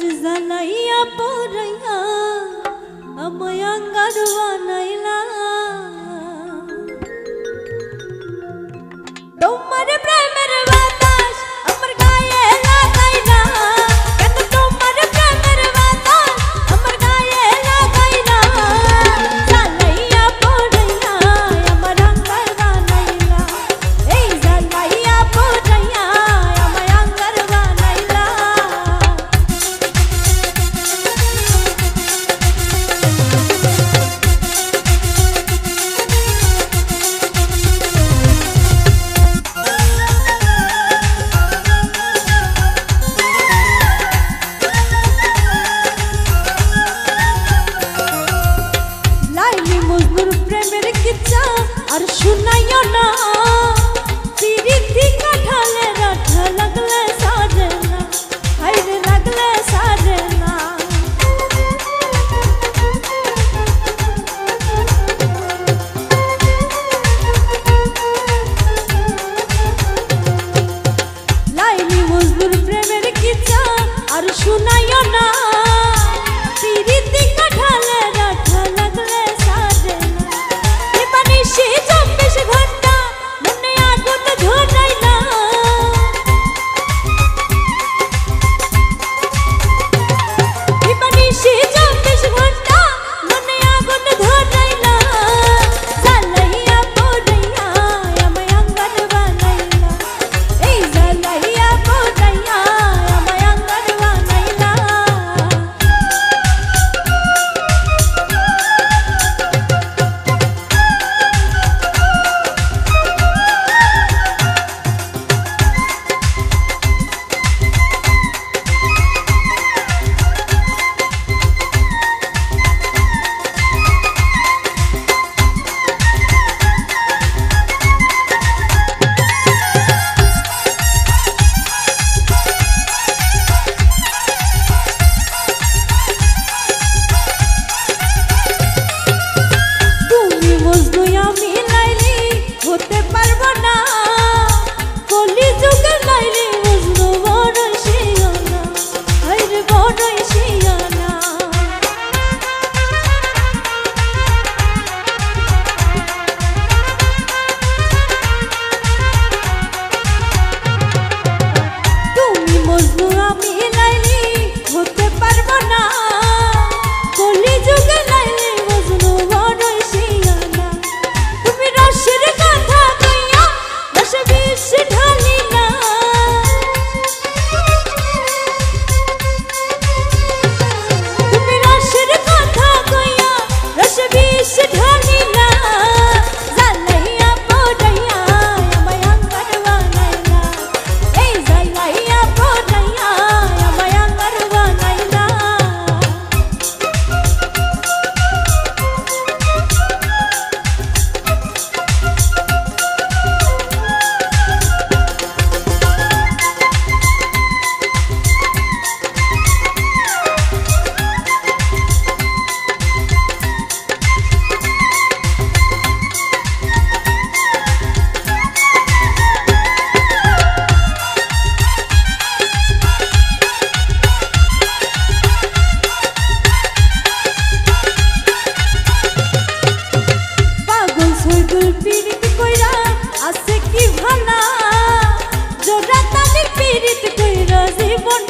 জ্বালাইয়া পড়াইয়া আমায় আঙ্গার বানাইলা তোমার প্রেমের বাতাস আমার গায়ে লাগাইলা কেন তোমার প্রেমের বাতাস আমার গায়ে লাগাইলা জ্বালাইয়া পড়াইয়া আমার আঙ্গার বানাইলা এই জ্বালাইয়া পড়াইয়া আমায় আঙ্গার বানাইলা আর শুনাইও না পিরিতি কাঠালে রাঠা লাগলে সাজে না হাইরে লাগলে সাজে না লাইলি মজনুর প্রেমের কিচ্ছা আর শুনাইও না পিরিতি কাঠালে রাঠা লাগলে সাজে না সে 24 ঘন্টা মনে আগুন ধরাইলা বিপানি সে 24 ঘন্টা মনে আগুন ধরাইলা জ্বালাইয়া পড়াইয়া আমায় আঙ্গার বানাইলা এই জ্বালাইয়া পড়াইয়া আমায় আঙ্গার বানাইলা হতে পারবো না কলি যুগের লাইলি মজনু বড়ই শিয়ানা হায়রে বড়ই শিয়ানা তুমি মজনু আমি লাইলি হতে পারবো না কলি যুগের লাইলি মজনু বড়ই শিয়ানা তুমি রসের কথা কইয়া রসে বিষ ঢালিলা তুমি রসের কথা কইয়া রসে বিষ ঢালিলা জ্বালাইয়া পড়াইয়া আমায় আঙ্গার বানাইলা এই জ্বালাইয়া পড়াইয়া আমায় আঙ্গার বানাইলা পীড়িত কইরা আছে কি ভালা জোড়া তাদের পীড়িত কইরা জীবন